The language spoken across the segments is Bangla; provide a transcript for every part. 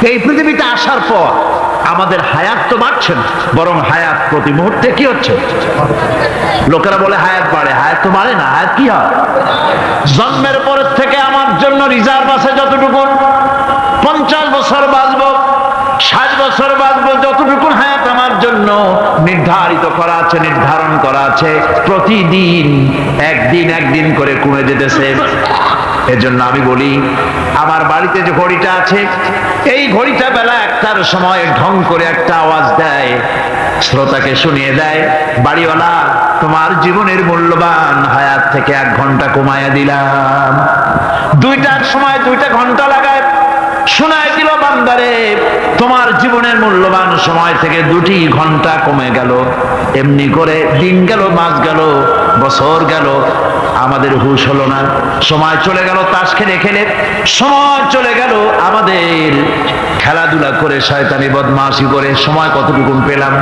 এই পৃথিবীতে আসার পর আমাদের হায়াত তো বাড়ছে না, বরং হায়াত প্রতি মুহূর্তে কি হচ্ছে? লোকেরা বলে হায়াত বাড়ে, হায়াত তো বাড়ে না। হায়াত কি হয়? জন্মের পরের থেকে আমার জন্য রিজার্ভ আছে যতটুকু, 50 বছর বাঁচবো, 60 বছর বাঁচবো, যতটুকু হায়াত আমার জন্য নির্ধারিত করা আছে, নির্ধারণ করা আছে, প্রতিদিন একদিন একদিন করে কমে যেতেছে। এজন্য আমি বলি, আমার বাড়িতে যে ঘড়িটা আছে, এই ঘড়িটা বেলা 1টার সময় ঢং করে একটা আওয়াজ দেয়, শ্রোতাকে শুনিয়ে দেয়, বাড়িওয়ালা তোমার জীবনের মূল্যবান হায়াত থেকে 1 ঘন্টা কমায়া দিলাম। 2টার সময় 2টা ঘন্টা লাগায় শোনায় দিল, বান্দারে তোমার জীবনের মূল্যবান সময় থেকে 2টি ঘন্টা কমে গেল। এমনি করে দিন গেল, মাস গেল, বছর গেল, আমাদের হুঁশ হলো না। সময় চলে গেল তাস খেলে খেলে, সময় চলে গেল আমাদের খেলাধুলা করে, শয়তানি বদমাশি করে। সময় কতটুকু পেলাম?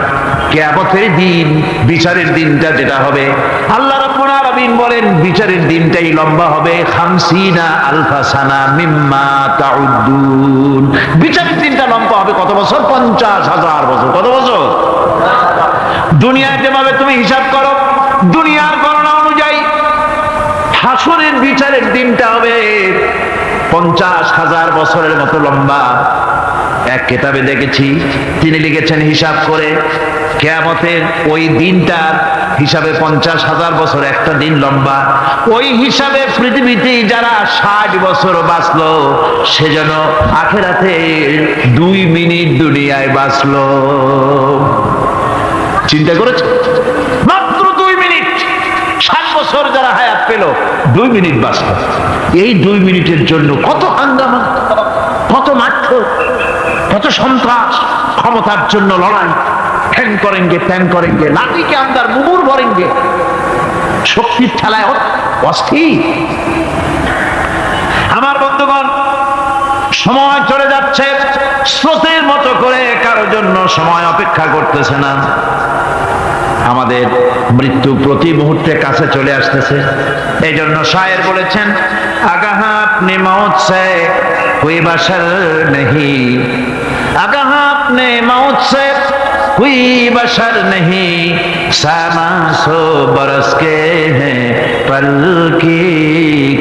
কিয়ামতের দিন, বিচারের দিনটা যেটা হবে, আল্লাহ রাব্বুল আলামিন বলেন বিচারের দিনটাই লম্বা হবে 50 আলফা সানা মিম্মা তাউদ্দুন। বিচারের দিনটা লম্বা হবে কত বছর? 50,000 বছর। কত বছর? দুনিয়ায় যেভাবে তুমি হিসাব করো, দুনিয়ার গণনা অনুযায়ী হাসরের বিচারের দিনটা হবে 50,000 বছরের মতো লম্বা। এক কিতাবে দেখেছি, তিনি লিখেছেন হিসাব করে, কিয়ামতের ওই দিনটার হিসাবে 50,000 বছর একটা দিন লম্বা। ওই হিসাবে পৃথিবীতে যারা 60 বছর বাঁচলো, সেজন্য আখিরাতে 2 মিনিট দুনিয়ায় বাঁচলো। চিন্তা করেছে? মাত্র 2 মিনিট। 60 বছর যারা হায়াত পেল, 2 মিনিট বাঁচলো। এই 2 মিনিটের জন্য কত হাঙ্গামা, কত মারধর, কত সন্ত্রাস, ক্ষমতার জন্য লড়াই, ঠ্যাং করেঙ্গে ত্যাং করেঙ্গে, লাঠিকে আন্দার মুগুর ভরেঙ্গে, শক্তির ঠেলায় অস্থির। আমার বন্ধুগণ, সময় চলে যাচ্ছে স্রোতের মতো করে, কারোর জন্য সময় অপেক্ষা করতেছে না। আমাদের মৃত্যু প্রতি মুহূর্তে কাছে চলে আসতেছে। এই জন্য শায়ের বলেছেন, আগাহ আপনি মৌত সে কোই বাশার নেহি, আগাহ আপনি মৌত সে কোই বাশার নেহি, সামাসো বরস কে হ্যাঁ পল কি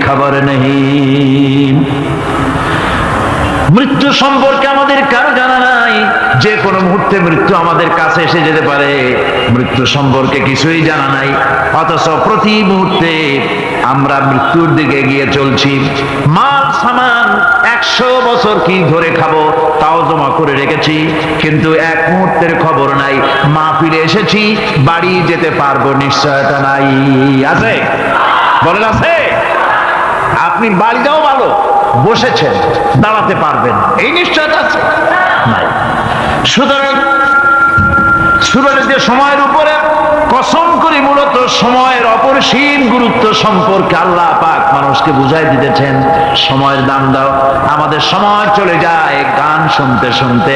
খবর নেহি। মৃত্যু সম্পর্কে আমাদের কারো জানা নাই। যে কোনো মুহূর্তে মৃত্যু আমাদের কাছে এসে যেতে পারে, মৃত্যু সম্পর্কে কিছুই জানা নাই। অথচ প্রতি মুহূর্তে আমরা মৃত্যুর দিকে এগিয়ে চলছি। মাল সামান 100 বছর কি ধরে খাবো তাও জমা করে রেখেছি, কিন্তু এক মুহূর্তের খবর নাই। মা ফিরে এসেছি, বাড়ি যেতে পারবো নিশ্চয়তা নাই। আছে? বলেন আছে? আপনি বাড়িটাও ভালো, বসেছেন, দাঁড়াতে পারবেন, এই নিশ্চয়তা আছে? নাই। সুতরাং সুরের যে সময়ের উপরে কসম করি, মূলত সময়ের অপরিসীম গুরুত্ব সম্পর্কে আল্লাহ পাক মানুষকে বুঝাই দিতেছেন। সময়ের দাম দাও। আমাদের সময় চলে যায় গান শুনতে শুনতে,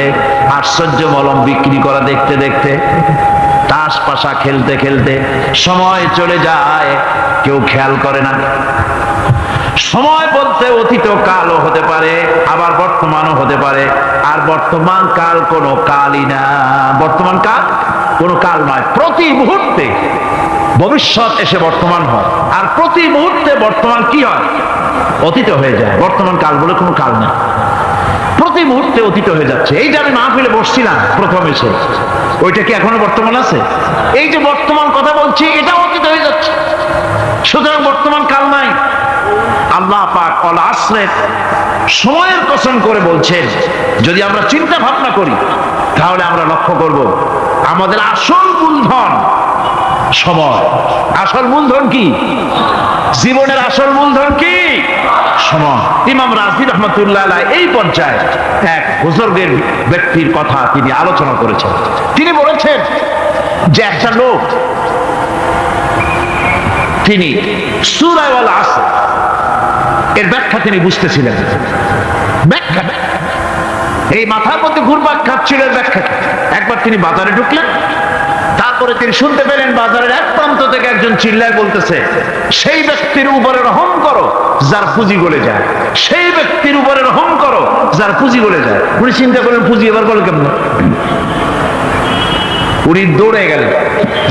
আশ্চর্য মলম বিক্রি করা দেখতে দেখতে, তাস পাশা খেলতে খেলতে সময় চলে যায়, কেউ খেয়াল করে না। সময় বলতে অতীত কালও হতে পারে, আবার বর্তমানও হতে পারে। আর বর্তমান কাল কোনো কালই না। বর্তমান কাল কোনো কাল নয়। প্রতি মুহূর্তে ভবিষ্যৎ এসে বর্তমান হয়, আর প্রতি মুহূর্তে বর্তমান কি হয়? অতীত হয়ে যায়। বর্তমান কাল বলে কোনো কাল না। প্রতি মুহূর্তে অতীত হয়ে যাচ্ছে। এই যে আমি মাহফিলে বসছিলাম প্রথম এসে, ওইটা কি এখনো বর্তমান আছে? এই যে বর্তমান কথা বলছি, এটা অতীত হয়ে যাচ্ছে। সুতরাং বর্তমান কাল নাই। আল্লাহ পাক অল আসরের সময়ের কসম করে বলছেন। যদি আমরা চিন্তা ভাবনা করি, তাহলে আমরা লক্ষ্য করব আমাদের আসল মূলধন সময়। আসল মূলধন কি? জীবনের আসল মূলধন কি? সময়। ইমাম রাজি রহমতুল্লাহ আলাইহি এই পর্যায়ে এক বুজুর্গের ব্যক্তির কথা তিনি আলোচনা করেছেন। তিনি বলেছেন যে একটা লোক, তিনি সূরা আল আসর এর ব্যাখ্যা তিনি বুঝতেছিলেন। ব্যাখ্যা এই মাথার মধ্যে ঘুরপাক খাচ্ছিল ব্যাখ্যা। একবার তিনি বাজারে ঢুকলেন, তার তারপরে তিনি শুনতে পেলেন বাজারের এক প্রান্ত থেকে একজন চিল্লায় বলতেছে, সেই ব্যক্তির উপরে রহম করো যার পুঁজি গলে যায়, সেই ব্যক্তির উপরে রহম করো যার পুঁজি গলে যায়। উনি চিন্তা করেন পুঁজি এবার গলে কেমন, উনি দৌড়ে গেলেন,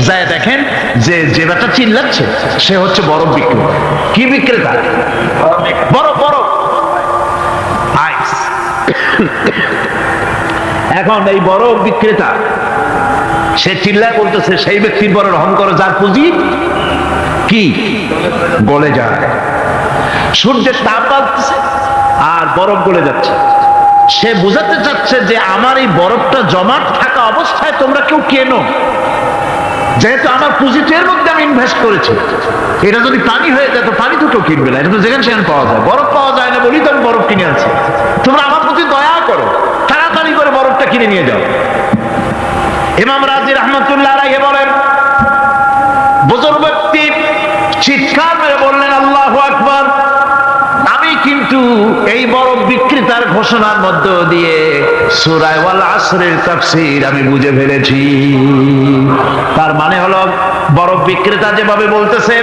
যায় দেখেন যে যে ব্যাটা চিল্লাচ্ছে সে হচ্ছে বরফ বিক্রেতা। কি বিক্রেতা? বরফ, বরফ, আইস। এখন এই বরফ বিক্রেতা সে চিল্লায় বলতেছে, সেই ব্যক্তির পরে রহম করো যার পুঁজি কি গলে যায়। সূর্যের তাপ বাড়তেছে আর বরফ গলে যাচ্ছে। সে বুঝাতে চাচ্ছে যে আমার এই বরফটা জমাট থাকা অবস্থায় তোমরা কেউ কেনো, যেহেতু আমার পুঁজিটা এর মধ্যে আমি ইনভেস্ট করেছি। এটা যদি পানি হয়ে যায় তো পানি তো কেউ কিনবে না, এটা তো যেখানে সেখানে পাওয়া যায়। বরফ পাওয়া যায় না বলি তো আমি বরফ কিনে আনছি। তোমরা আমার প্রতি দয়া করো, তাড়াতাড়ি করে বরফটা কিনে নিয়ে যাও। ইমাম রাজি রহমতুল্লাহ আলাইহি বলেন, বুজুর্গ ব্যক্তি চিৎকার মেরে বললেন, আল্লাহু আকবার। আমি কিন্তু এই বরফ বিক্রেতার ঘোষণার মধ্য দিয়ে সূরা ওয়াল আসরের তাফসীর আমি বুঝে ফেলেছি। তার মানে হলো বরফ বিক্রেতা যেভাবে বলতেছে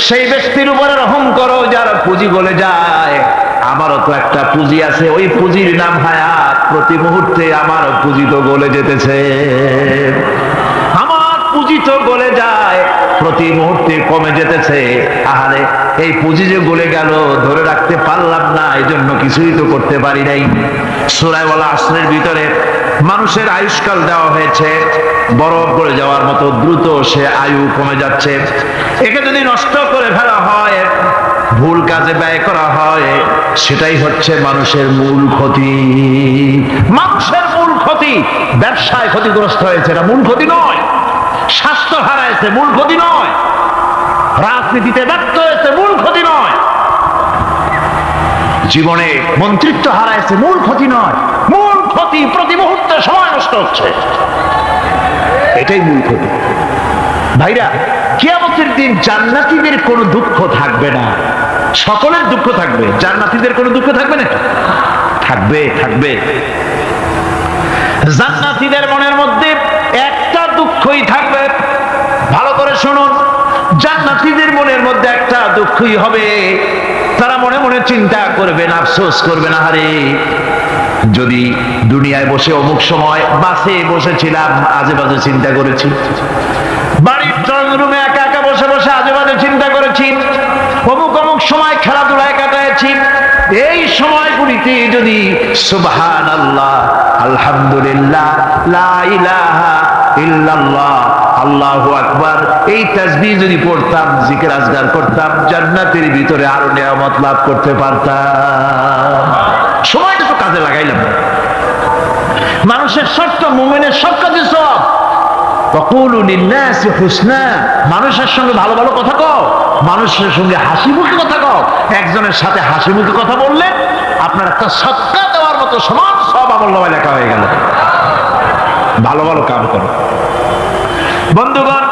সেই ব্যক্তির উপরে রহম করো যার পুঁজি গলে যায়, আমারও তো একটা পুঁজি আছে, ওই পুঁজির নাম হায়াত। প্রতি মুহূর্তে আমার পুঁজি তো গলে যেতেছে, আমার পুঁজি তো গলে যায়, প্রতি মুহূর্তে কমে যেতেছে। আহারে এই পুঁজি যে গলে গেল ধরে রাখতে পারলাম না, এই জন্য কিছুই তো করতে পারি নাই। সূরা ওয়াল আসরের ভিতরে মানুষের আয়ুষ্কাল দেওয়া হয়েছে, বরফ গলে যাওয়ার মতো দ্রুত সে আয়ু কমে যাচ্ছে। একে যদি নষ্ট করে ফেলা হয়, ভুল কাজে ব্যয় করা হয়, সেটাই হচ্ছে মানুষের মূল ক্ষতি। মানুষের মূল ক্ষতি। ব্যবসায় ক্ষতিগ্রস্ত হয়েছে, এটা মূল ক্ষতি নয়। স্বাস্থ্য হারাইছে, মূল ক্ষতি নয়। রাজনীতিতে ব্যর্থ হয়েছে, মূল ক্ষতি নয়। জীবনে মন্ত্রিত্ব হারাইছে, মূল ক্ষতি নয়। মূল ক্ষতি প্রতি মুহূর্তে সময় নষ্ট হচ্ছে, এটাই মূল ক্ষতি। ভাইরা, কিয়ামতের দিন জান্নাতীদের কোনো দুঃখ থাকবে না, সকলের দুঃখ থাকবে, জান্নাতীদের কোনো দুঃখ থাকবে না? থাকবে, থাকবে। জান্নাতীদের মনের মধ্যে একটা দুঃখই থাকবে, ভালো করে শুনুন। জান্নাতীদের মনের মধ্যে একটা দুঃখই হবে, তারা মনে মনে চিন্তা করবেন, আফসোস করবেন, আহারে যদি দুনিয়ায় বসে অমুক সময় বাসে বসেছিলাম, আজে বাজে চিন্তা করেছি, বাড়ির ড্রয়িং রুমে একা একা বসে বসে আজে বাজে চিন্তা করেছি, অমুক অমুক সময় খেলাধুলায় কাটাইছি, এই সময়গুলিতে যদি সুবহানাল্লাহ, আলহামদুলিল্লাহ, লা ইলাহা ইল্লাল্লাহ, আল্লাহু আকবার এই তাসবিহ যদি পড়তাম, জিকির আজগার করতাম, জান্নাতের ভিতরে আরো নিয়ামত লাভ করতে পারতাম। সময়টা তো কাজে লাগাইলাম। মানুষের শর্ত, মুমিনের সব কাজে সব। ওয়াকুলু লিন্নাসি হুসনা, মানুষের সঙ্গে ভালো ভালো কথা কও, মানুষের সঙ্গে হাসি মুখে কথা কও। একজনের সাথে হাসি মুখে কথা বললে আপনার একটা সৎকা দেওয়ার মতো সমান সব আমলনামায় লেখা হয়ে গেল। ভালো ভালো কাম করো। বন্ধুগণ,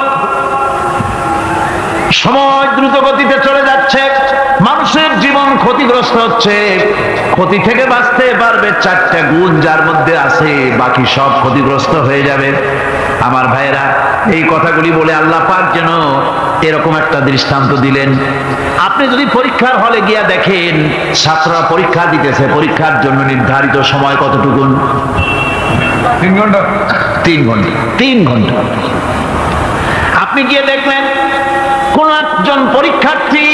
সময় দ্রুত গতিতে চলে যাচ্ছে, মানুষের জীবন ক্ষতিগ্রস্ত হচ্ছে। ক্ষতি থেকে বাঁচতে পারবে চারটা গুণ যার মধ্যে আছে, বাকি সব ক্ষতিগ্রস্ত হয়ে যাবে। আমার ভাইয়েরা, এই কথাগুলি বলে আল্লাহ পাক যেন এরকম একটা দৃষ্টান্ত দিলেন। আপনি যদি পরীক্ষার হলে গিয়া দেখেন ছাত্ররা পরীক্ষা দিতেছে, পরীক্ষার জন্য নির্ধারিত সময় কতটুকুন? 3 ঘন্টা। 3 ঘন্টা, 3 ঘন্টা। আপনি গিয়ে দেখবেন কোন একজন পরীক্ষার্থী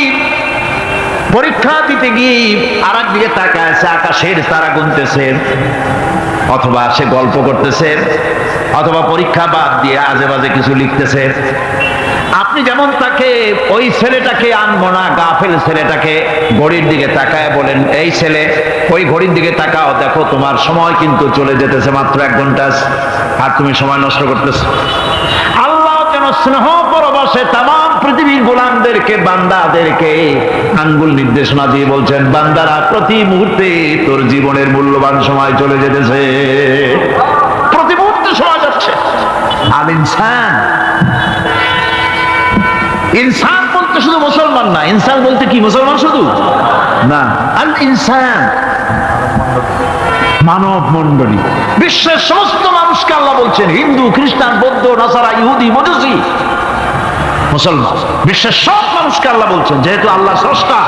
পরীক্ষা দিতে গিয়ে আর একদিকে তাকায় আছে, আকাশের তারা গুনতেছে, অথবা সে গল্প করতেছে, অথবা পরীক্ষা বাদ দিয়ে আজে বাজে কিছু লিখতেছে। আপনি যেমন তাকে, ওই ছেলেটাকে আনবো না, গাফেল ছেলেটাকে ঘড়ির দিকে তাকায় বলেন, এই ছেলে ওই ঘড়ির দিকে তাকাও, দেখো তোমার সময় কিন্তু চলে যেতেছে মাত্র 1 ঘন্টা, আর তুমি সময় নষ্ট করতেছ। আল্লাহ যেন স্নেহ পরবশে তাম পৃথিবীর গোলামদেরকে, বান্দাদেরকে আঙ্গুল নির্দেশনা দিয়ে বলছেন, বান্দারা প্রতি মুহূর্তে তোর জীবনের মূল্যবান সময় চলে যেতেছে, প্রতি মুহূর্তে সময় যাচ্ছে। আল ইনসান, ইনসান বলতে শুধু মুসলমান না, ইনসান বলতে কি মুসলমান শুধু না, আল ইনসান মানব মণ্ডলী, বিশ্বের সমস্ত মানুষকে আল্লাহ বলছেন, হিন্দু, খ্রিস্টান, বৌদ্ধ, নাসারা, ইহুদি, মজুসি, মুসলমান, বিশ্বের সব মানুষকে আল্লাহ বলছেন, যেহেতু আল্লাহ স্রষ্টা,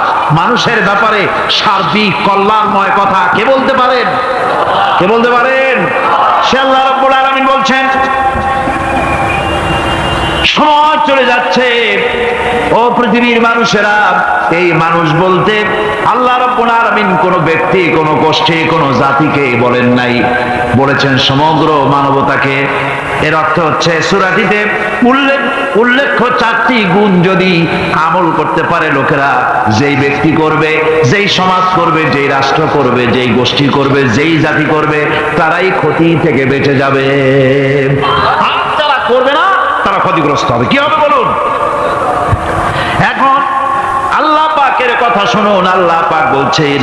মানুষের ব্যাপারে সার্বিক কল্যাণময় কথা কে বলতে পারেন? কে বলতে পারেন? সে আল্লাহ রাব্বুল আলামিন বলছেন, সময় চলে যাচ্ছে ও পৃথিবীর মানুষেরা, এই মানুষ বলতে আল্লাহ রাব্বুল আলামিন কোন ব্যক্তি, কোন গোষ্ঠী, কোন জাতিকে বলেন নাই, বলেছেন সমগ্র মানবতাকে। এর অর্থ হচ্ছে সূরাটিতে উল্লেখ্য 4টি গুণ যদি আমল করতে পারে লোকেরা, যেই ব্যক্তি করবে, যেই সমাজ করবে, যেই রাষ্ট্র করবে, যেই গোষ্ঠী করবে, যেই জাতি করবে, তারাই ক্ষতি থেকে বেঁচে যাবে। আর যারা করবে না তারা ক্ষতিগ্রস্ত হবে। কি হবে বলুন? এখন আল্লাহ পাকের কথা শুনুন। আল্লাহ পাক বলছেন,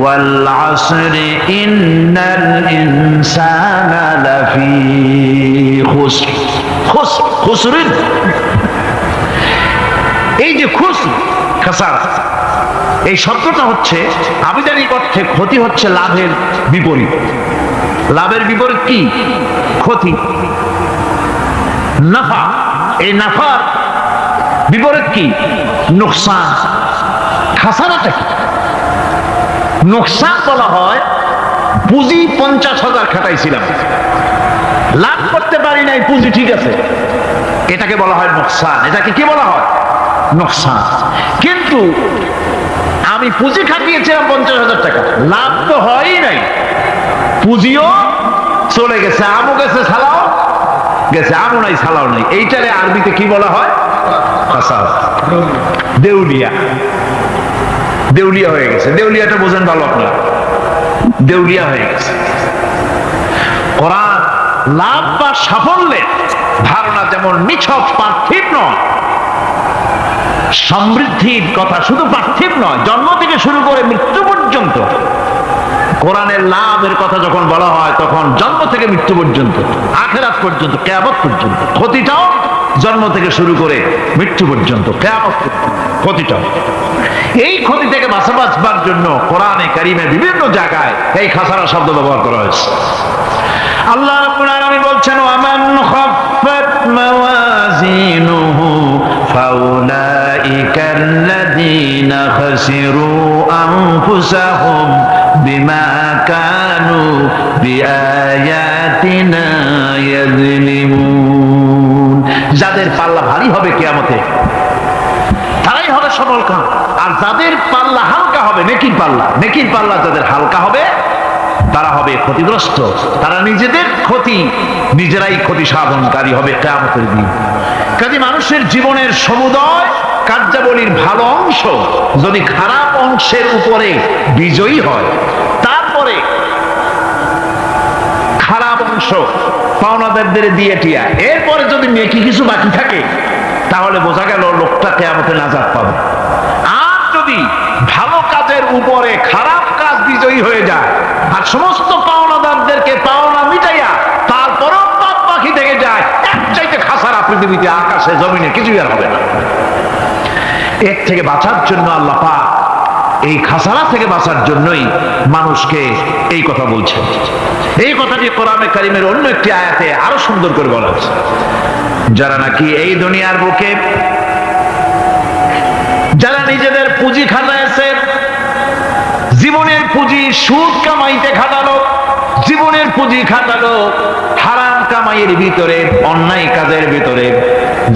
ওয়াল আসরি ইন্নাল ইনসানা লাফি খুসর। খুসরিন, এই যে খুসর, খাসারা, এই শব্দটা হচ্ছে আবিধানিক অর্থে ক্ষতি হচ্ছে লাভের বিপরীত। লাভের বিপরীত কি? ক্ষতি। নাফা, এই নাফার বিপরীত কি? নোকসান। খাসারাটা কি? নোকসান বলা হয় পুঁজি 50,000 খাটাইছিলাম, লাভ করতে পারি নাই, পুঁজি ঠিক আছে, এটাকে বলা হয় নোকসান। এটাকে কি বলা হয়? নোকসান। কিন্তু আমি পুঁজি খাটিয়েছিলাম 50,000 টাকা, লাভ তো হয়ই নাই, পুঁজিও চলে গেছে, আমও গেছে, ছালাও গেছে, আমও নাই, ছালাও নাই। এইটারে আরবিতে কি বলা হয়? দেউলিয়া। দেউলিয়া হয়ে গেছে। দেউলিয়াটা বোঝেন ভালো আপনারা, দেউলিয়া হয়ে গেছে। কোরআন লাভ বা সাফল্যের ধারণা যেমন নিছক পার্থিব নয়, সমৃদ্ধির কথা শুধু পার্থিব নয়, জন্ম থেকে শুরু করে মৃত্যু পর্যন্ত। কোরআনের লাভের কথা যখন বলা হয় তখন জন্ম থেকে মৃত্যু পর্যন্ত, আখিরাত পর্যন্ত, কিয়ামত পর্যন্ত। ক্ষতিটাও জন্ম থেকে শুরু করে মৃত্যু পর্যন্ত, কিয়ামত ক্ষতিটাও। এই ক্ষতি থেকে বাঁচবার জন্য কোরআনে কারিমে বিভিন্ন জায়গায় এই খাসারা শব্দ ব্যবহার করা হয়েছে। আল্লাহ রাব্বুল আলামিন বলছেন, ওয়ামান খাফফাত মাওয়াজিনুহু ফাউলাইকাল্লাযীনা খাসিরু আনফুসাহুম বিমা কানু বিআয়াতিনা ইয়াযলিমুন। যাদের পাল্লা ভারী হবে কিয়ামতে তারাই হবে সফলকাম, আর যাদের পাল্লা হালকা হবে, নেকির পাল্লা যাদের হালকা হবে তারা হবে ক্ষতিগ্রস্ত। তারা নিজেদের ক্ষতি নিজেরাই ক্ষতি সাধনকারী হবে কিয়ামতের দিন। কাজে মানুষের জীবনের সমুদয় কার্যাবলীর ভালো অংশ যদি খারাপ অংশের উপরে বিজয়ী হয়, তারপরে খারাপ অংশ পাওনাদারদের দিয়ে টিয়া, এরপরে যদি নেকি কিছু বাকি থাকে, তাহলে বোঝা গেল লোকটা কিয়ামতে নাজাত পাবে। আর যদি ভালো কাজের উপরে খারাপ কাজ বিজয়ী হয়ে যায়, আর সমস্ত পাওনাদারদেরকে পাওনা মিটাইয়া তারপরেও পাপ বাকি থেকে যায়, এর চাইতে খাসারা পৃথিবীতে, আকাশে, জমিনে কিছুই আর হবে না। এর থেকে বাঁচার জন্য আল্লাহ পাক এই খাসারা থেকে বাঁচার জন্যই মানুষকে এই কথা বলছেন। এই কথাটি কোরআনে কারিমের অন্য একটি আয়াতে আরো সুন্দর করে বলা হয়েছে, যারা নাকি এই দুনিয়ার বুকে যারা নিজেদের পুঁজি খাটাইছে, জীবনের পুঁজি সুদ কামাইতে খাটালো, জীবনের পুঁজি খাটালো হারাম কামাইয়ের ভিতরে, অন্যায় কাজের ভিতরে,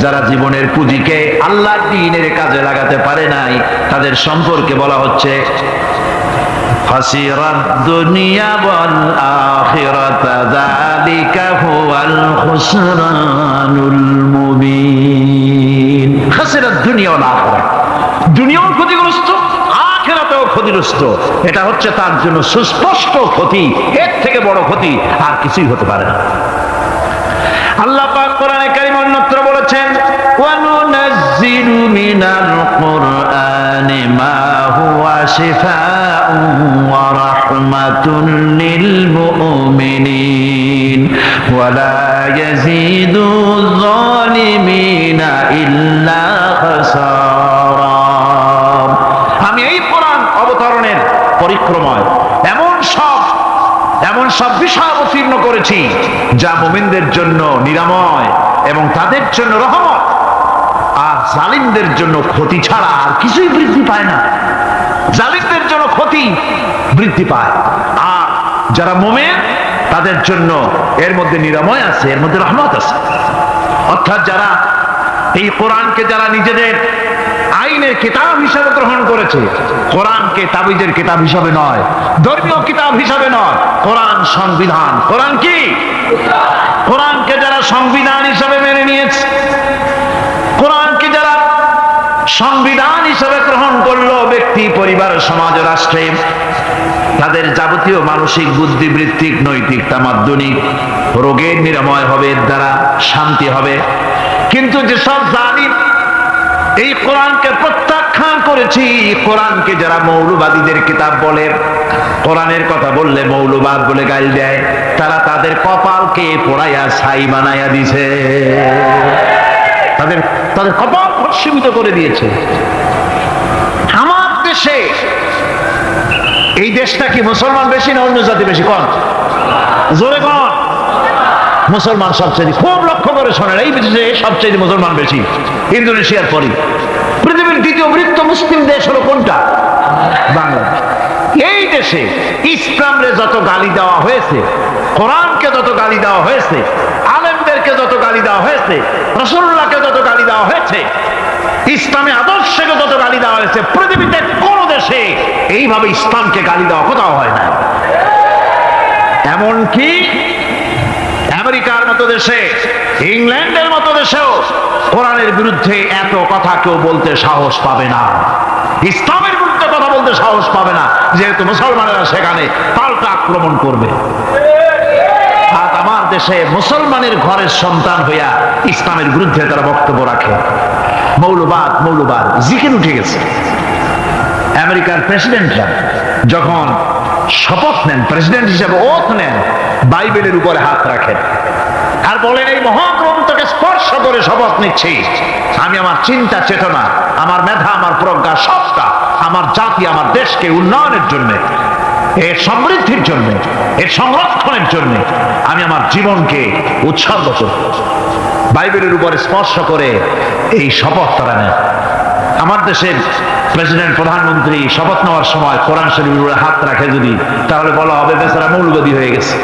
যারা জীবনের পুঁজিকে আল্লাহর দ্বীনের কাজে লাগাতে পারে নাই, তাদের সম্পর্কে বলা হচ্ছে খাসিরাদ দুনিয়া ওয়াল আখিরাতা যালিকা হুয়াল খুসরানুল মুবিন। খাসিরাদ দুনিয়া ওয়াল আখিরাত, দুনিয়াও ক্ষতিগ্রস্ত, আখিরাতেও ক্ষতিগ্রস্ত। এটা হচ্ছে তার জন্য সুস্পষ্ট ক্ষতি, এর থেকে বড় ক্ষতি আর কিছুই হতে পারে না। আল্লাহ পাক কোরআনে কারীম অন্যত্র বলেছেন, ওয়া নুনাজ্জিলু মিনাল কুরআনি মা হুয়া শিফাউন ওয়া রাহমাতুন লিল মুমিনিন ওয়া লা ইয়াজিদু যালিমিনা ইল্লা খাসারা। আমি এই কোরআন অবতরণের পরিক্রমায় এমন সব সব বিষয় অবতীর্ণ করেছি যা মুমিনদের জন্য নিরাময় এবং তাদের জন্য রহমত, আর জালিমদের জন্য ক্ষতি ছাড়া আর কিছুই বৃদ্ধি পায় না। জালিমদের জন্য ক্ষতি বৃদ্ধি পায়, আর যারা মুমিন তাদের জন্য এর মধ্যে নিরাময় আছে, এর মধ্যে রহমত আছে। অর্থাৎ যারা এই কোরআনকে যারা নিজেদের আইনের কিতাব হিসাবে গ্রহণ করেছে, কোরআনকে তাবিজের কিতাব হিসাবে নয়, ধর্মীয় কিতাব হিসাবে নয়, কোরআন সংবিধান। কোরআন কি? কোরআনকে যারা সংবিধান হিসাবে মেনে নিয়েছে, কোরআনকে যারা সংবিধান হিসাবে গ্রহণ করলো, ব্যক্তি, পরিবার, সমাজ, রাষ্ট্রে তাদের যাবতীয় মানসিক, বুদ্ধিবৃত্তিক, নৈতিক, তামাদ্দুনিক রোগের নিরাময় হবে, এর দ্বারা শান্তি হবে। কিন্তু যেসব জালিম এই কোরআনকে প্রত্যাখ্যান করেছি, কোরআনকে যারা মৌলবাদীদের কিতাব বলে, কোরআনের কথা বললে মৌলবাদ বলে গাল দেয়, তারা তাদের কপালকে পোড়াইয়া ছাই বানাইয়া দিছে, তাদের তাদের কপাল সীমিত করে দিয়েছে। আমার দেশে, এই দেশটা কি মুসলমান বেশি না অন্য জাতি বেশি? কোন? জোরে কোন? মুসলমান সবচেয়ে। খুব লক্ষ্য করে শোনেন, এই দেশে সবচেয়ে মুসলমান বেশি, ইন্দোনেশিয়ার পরই। পৃথিবীর দ্বিতীয় বৃহত্তম মুসলিম দেশ হলো কোনটা? বাংলাদেশ। এই দেশে ইসলামরে যত গালি দেওয়া হয়েছে, কোরআনকে যত গালি দেওয়া হয়েছে, আলেমদেরকে যত গালি দেওয়া হয়েছে, রাসূলুল্লাহকে যত গালি দেওয়া হয়েছে, ইসলামী আদর্শকে যত গালি দেওয়া হয়েছে, পৃথিবীতে কোন দেশে এইভাবে ইসলামকে গালি দেওয়া কোথাও হয় না। এমনকি আমেরিকার মতো দেশে, ইংল্যান্ডের মতো দেশেও কোরআনের বিরুদ্ধে এত কথা কেউ বলতে সাহস পাবে না, ইসলামের বিরুদ্ধে কথা বলতে সাহস পাবে না, যেহেতু মুসলমানেরা সেখানে পাল্টা আক্রমণ করবে। আর আমার দেশে মুসলমানের ঘরের সন্তান হইয়া ইসলামের বিরুদ্ধে তারা বক্তব্য রাখে। মৌলবাদ মৌলবাদ জিকির উঠে গেছে। আমেরিকার প্রেসিডেন্টরা যখন শপথ নেন, প্রেসিডেন্ট হিসেবে ওথ নেন, বাইবেলের উপরে হাত রাখেন আর বলেন, এই মহাগ্রন্থকে স্পর্শ করে শপথ নিচ্ছি, আমি আমার চিন্তা চেতনা, আমার মেধা, আমার প্রজ্ঞা, সবটা আমার জাতি, আমার দেশকে উন্নয়নের জন্য, এর সমৃদ্ধির জন্য, এর সংরক্ষণের জন্য আমি আমার জীবনকে উৎসর্গ করব। বাইবেলের উপরে স্পর্শ করে এই শপথ তারা নেয়। আমার দেশের প্রেসিডেন্ট, প্রধানমন্ত্রী শপথ নেওয়ার সময় কোরআন শরীফের উপরে হাত রাখে যদি, তাহলে বলা হবে বেচারা মৌলবাদী হয়ে গেছে।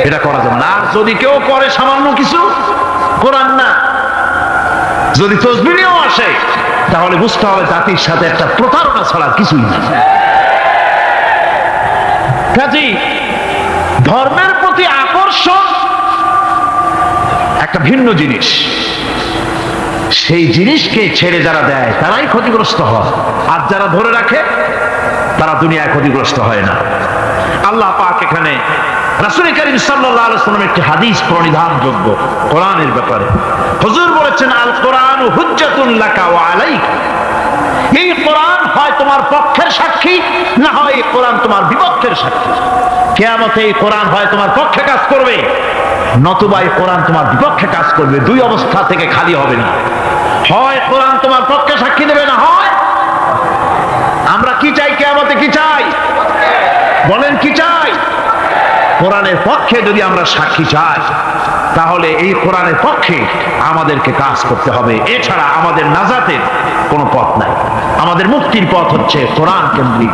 এটা করা যাবে না। আর যদি কেউ করে সামান্য কিছু, কোরআন না, যদি তসবিহও আসে, তাহলে বুঝতে হবে জাতির সাথে একটা প্রতারণা ছাড়া কিছুই না। কাজেই ধর্মের প্রতি আকর্ষণ একটা ভিন্ন জিনিস, সেই জিনিসকে ছেড়ে যারা দেয় তারাই ক্ষতিগ্রস্ত হয়, আর যারা ধরে রাখে তারা দুনিয়ায় ক্ষতিগ্রস্ত হয় না। আল্লাহ পাক এখানে রাসূল করিম সাল্লাল্লাহু আলাইহি ওয়াসাল্লাম একটি হাদিস প্রণিধানযোগ্য কোরআনের ব্যাপারে। হুজুর বলেছেন, আল কোরআন হুজ্জাতুন লাকা ওয়া আলাইকা। এই কোরআন হয় তোমার পক্ষের সাক্ষী, না হয় এই কোরআন তোমার বিপক্ষের সাক্ষী। কিয়ামতে এই কোরআন হয় তোমার পক্ষে কাজ করবে, নতুবা এই কোরআন তোমার বিপক্ষে কাজ করবে। দুই অবস্থা থেকে খালি হবে না, হয় কোরআন তোমার পক্ষে সাক্ষী দেবে, না হয় আমরা কি চাই? কিয়ামতে কি চাই? বলেন কি চাই? কোরআনের পক্ষে যদি আমরা সাক্ষী চাই, তাহলে এই কোরআনের পক্ষে আমাদেরকে কাজ করতে হবে। এছাড়া আমাদের নাজাতের কোনো পথ নাই। আমাদের মুক্তির পথ হচ্ছে কোরআন কেন্দ্রিক,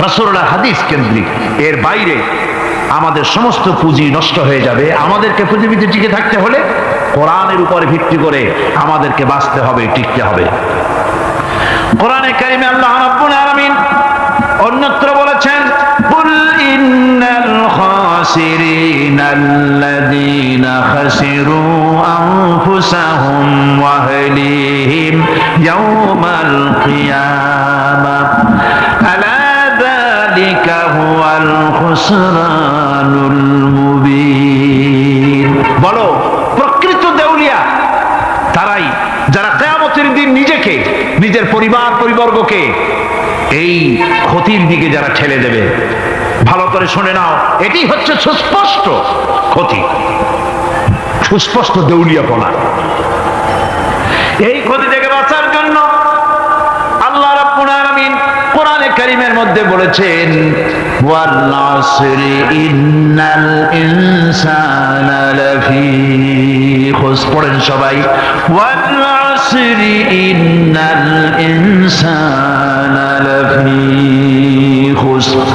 রাসূলুল্লাহর হাদিস কেন্দ্রিক। এর বাইরে আমাদের সমস্ত পুঁজি নষ্ট হয়ে যাবে। আমাদেরকে পৃথিবীতে টিকে থাকতে হলে কোরআনের উপরে ভিত্তি করে আমাদেরকে বাঁচতে হবে, টিকতে হবে। কোরআনে কারিমে আল্লাহ রাব্বুল আলামিন অন্যত্র বলেছেন, কুল ইন্নাল খাসিরিনাল্লাযীনা খাসিরু আনফুসাহুম ওয়া আহলিহিম ইয়াওমাল কিয়ামাহ আলা যালিকা হুয়াল খুসরানুল মুবিন। বলো, প্রকৃত দেউলিয়া তারাই যারা কিয়ামতের দিন নিজেকে, নিজের পরিবার পরিবর্গকে এই ক্ষতির দিকে যারা ঠেলে দেবে। ভালো করে শুনে নাও, এটি হচ্ছে সুস্পষ্ট ক্ষতি, সুস্পষ্ট দেউলিয়াপনা। এই ক্ষতি থেকে বাঁচার জন্য আল্লাহ রাব্বুল আলামিন কোরআনে কারীমের মধ্যে বলেছেন, ওয়াল আসরি ইন্নাল ইনসানা লাফি খুসর। পড়েন সবাই, ওয়াল আসরি ইন্নাল ইনসানা লাফি খুসর।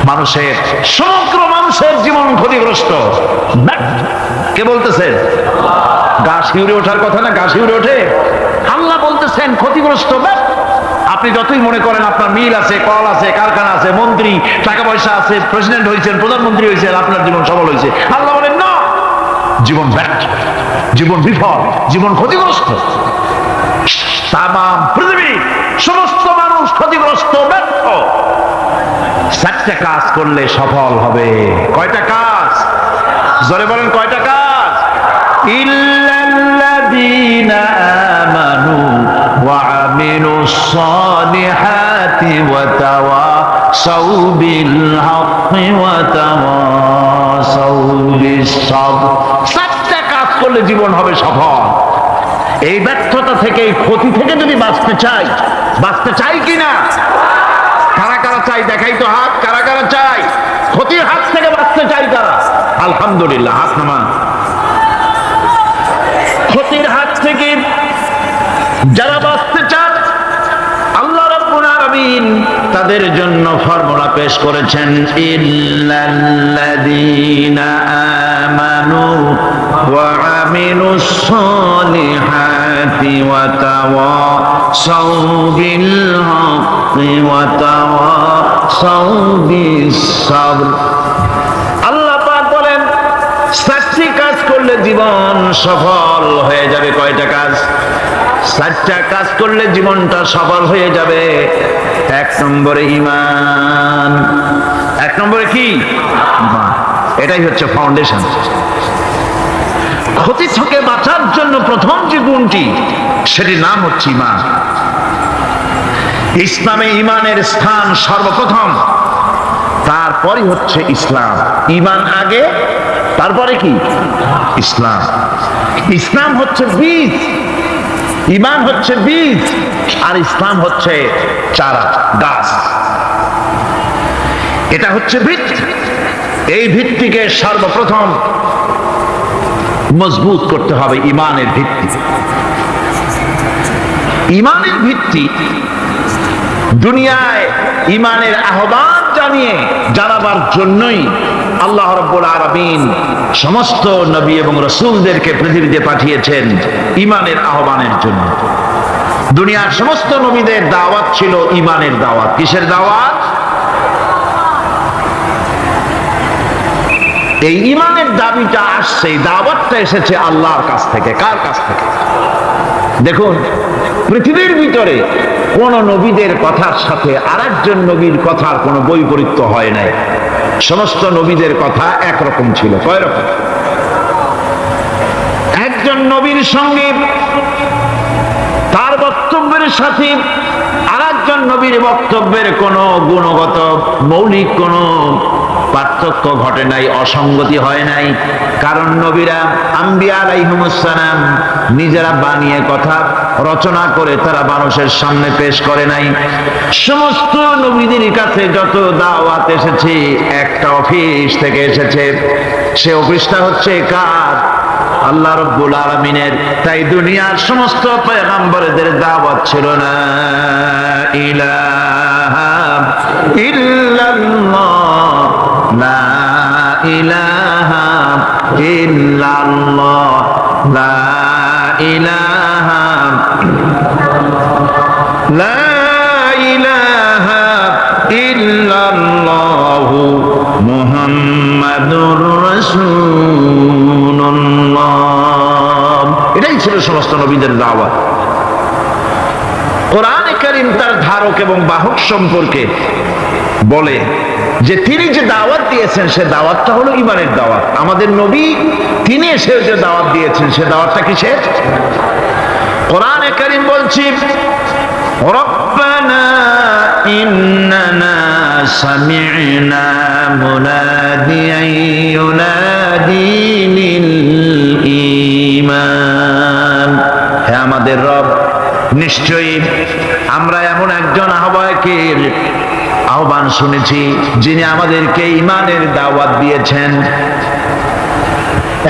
মানুষের, সমগ্র মানুষের জীবন ক্ষতিগ্রস্ত। কে বলতেছেন? গা শিউরে ওঠার কথা না? গা শিউরে ওঠে? আল্লাহ বলতেছেন ক্ষতিগ্রস্ত। আপনি যতই মনে করেন আপনার মিল আছে, কল আছে, কারখানা আছে, মন্ত্রী, টাকা পয়সা আছে, প্রেসিডেন্ট হয়েছেন, প্রধানমন্ত্রী হয়েছেন, আপনার জীবন সফল হয়েছে, আল্লাহ বলেন না, জীবন ব্যর্থ, জীবন বিফল, জীবন ক্ষতিগ্রস্ত। তামাম পৃথিবী, সমস্ত মানুষ ক্ষতিগ্রস্ত, ব্যর্থ। 4টা কাজ করলে সফল হবে। কয়টা কাজ? জোরে বলেন, কয়টা কাজ? ইল্লাল্লাযীনা আমানু ওয়া আমিলুস সালিহাতি ওয়া তাওয়াসাউ বিল হাক্কি ওয়া তাওয়াসাউ বিস সাবর। 4টা কাজ করলে জীবন হবে সফল। এই ব্যর্থতা থেকে, এই ক্ষতি থেকে যদি বাঁচতে চাই কিনা? কারা কারা চাই? দেখাই তো হাত। কারা কারা চাই? ক্ষতির হাত থেকে বাঁচতে চাই কারা? আলহামদুলিল্লাহ, হাত নামান। ক্ষতির হাত থেকে যারা বাঁচতে চান, আল্লাহ রাব্বুল আলামিন তাদের জন্য ফর্মুলা পেশ করেছেন, ইল্লাল্লাযীনা আমানু ওয়া আমিলুস সালিহাতি ওয়া তাওয়াসাউ বিল হাক্কি ওয়া তাওয়াসাউ বিস সাবর। আল্লাহ পাক বলেন 4টি কাজ করলে জীবন সফল হয়ে যাবে। কয়টা কাজ? 4টা কাজ করলে জীবনটা সফল হয়ে যাবে। 1 নম্বরে ঈমান। 1 নম্বরে কি? ঈমান। এটাই হচ্ছে ফাউন্ডেশন। ক্ষতি থেকে বাঁচার জন্য প্রথম যে গুণটি, সেটির নাম হচ্ছে ঈমান। ইসলামে ঈমানের স্থান সর্বপ্রথম, তারপরই হচ্ছে ইসলাম। ঈমান আগে, তারপরে কি? ইসলাম। ইসলাম হচ্ছে বীজ, ঈমান হচ্ছে বীজ, আর ইসলাম হচ্ছে চারা, গাছ। এটা হচ্ছে ভিত্তি। এই ভিত্তিকে সর্বপ্রথম মজবুত করতে হবে। ঈমানের ভিত্তি, ঈমানের ভিত্তি দুনিয়ায় ঈমানের আহ্বান জানাবার জন্যই আল্লাহ রাব্বুল আলামিন সমস্ত নবী এবং রাসূলদেরকে পৃথিবীতে পাঠিয়েছেন ঈমানের আহ্বানের জন্য। দুনিয়ার সমস্ত নবীদের দাওয়াত ছিল ঈমানের দাওয়াত। কিসের দাওয়াত? এই ঈমানের দাবিটা আসছে, এই দাওয়াতটা এসেছে আল্লাহর কাছ থেকে। কার কাছ থেকে? দেখুন, পৃথিবীর ভিতরে কোন নবীদের কথার সাথে আরেকজন নবীর কথার কোনো বৈপরীত্য হয় নাই। সমস্ত নবীদের কথা একরকম ছিল। কয় রকম? একজন নবীর সঙ্গে তার বক্তব্যের সাথে আরেকজন নবীর বক্তব্যের কোনো গুণগত মৌলিক কোনো পার্থক্য ঘটে নাই, অসঙ্গতি হয় নাই। কারণ নবীরা, আম্বিয়া আলাইহিমুস সালাম, নিজেরা বানিয়ে কথা রচনা করে তারা মানুষের সামনে পেশ করে নাই। সমস্ত নবীদের কাছে যত দাওয়াত এসেছে, একটা অফিস থেকে এসেছে। সে অফিসটা হচ্ছে কার? আল্লাহ রাব্বুল আলামিনের। তাই দুনিয়ার সমস্ত পয়গম্বরদের দাওয়াত ছিল না ইলাহা ইল্লাল্লাহ, লা ইলাহা ইল্লাল্লাহ, লা ইলাহা, লা ইলাহা ইল্লাল্লাহু মুহাম্মাদুর রাসূলুল্লাহ। এটাই ছিল সমস্ত নবীদের দাওয়াত। কোরআনে কারীম তার ধারক এবং বাহক সম্পর্কে বলে যে তিনি যে দাওয়াত দিয়েছেন, সে দাওয়াতটা হলো ঈমানের দাওয়াত। আমাদের নবী তিনি এসে যে দাওয়াত দিয়েছেন, সে দাওয়াতটা কিসের? কোরআনে কারীম বলছি, রব্বানা ইন্নানা সামি'না মুনাদিয়ান ইউনাদি লিল ঈমান। হে আমাদের রব, নিশ্চয়ই আমরা এমন একজন আহ্বায়কের আহ্বান শুনেছি, যিনি আমাদেরকে ঈমানের দাওয়াত দিয়েছেন।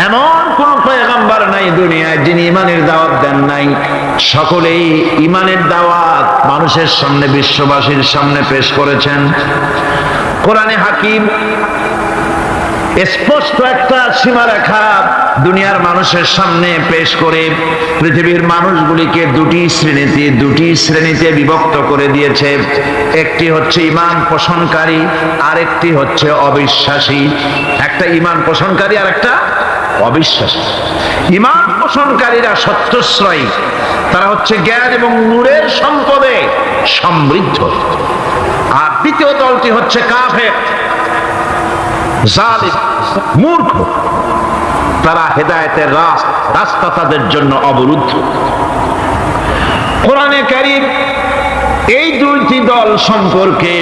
এমন কোন পয়গম্বর নাই দুনিয়ায় যিনি ঈমানের দাওয়াত দেন নাই। সকলেই ঈমানের দাওয়াত মানুষের সামনে, বিশ্ববাসীর সামনে পেশ করেছেন। কোরআনে হাকিম স্পষ্ট একটা সীমারেখা দুনিয়ার মানুষের সামনে পেশ করে পৃথিবীর মানুষগুলিকে দুটি শ্রেণীতে বিভক্ত করে দিয়েছে। একটি হচ্ছে ঈমান পোষণকারী, আরেকটি হচ্ছে অবিশ্বাসী। একটা ঈমান পোষণকারী আর একটা অবিশ্বাসী। ঈমান পোষণকারীরা সত্যশ্রয়ী, তারা হচ্ছে জ্ঞান এবং নূরের সম্পদে সমৃদ্ধ। আর দ্বিতীয় দলটি হচ্ছে কাফের, জালিম, মূর্খ। তারা হেদায়েতের রাস্তা তাদের জন্য অবরুদ্ধ। কোরআনে কারীম এই দুইটি দল সম্পর্কে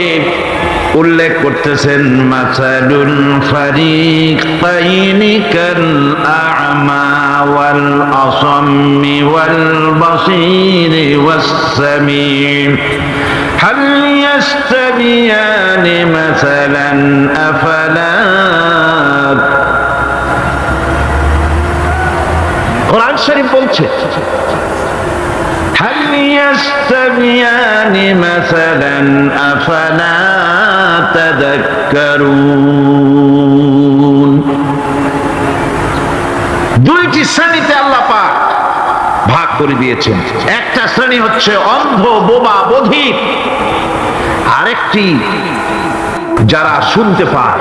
উল্লেখ করতেছেন, মাসালুল ফারিকাইনি কাল আ'মা ওয়াল আসাম্মি ওয়াল বাসীরি ওয়াস সামিম হাল ইয়াস্তাবিয়ানি মাসালান আফালা। কোরআন শরীফ বলছে, হাল ইয়াস্তাবিয়ানি মাসালান আফালা তাযাক্কারুন। দুইটি শ্রেণীতে আল্লাহ পাক ভাগ করে দিয়েছেন। একটা শ্রেণী হচ্ছে অন্ধ, বোবা, বধির। আরেকটি যারা শুনতে পায়।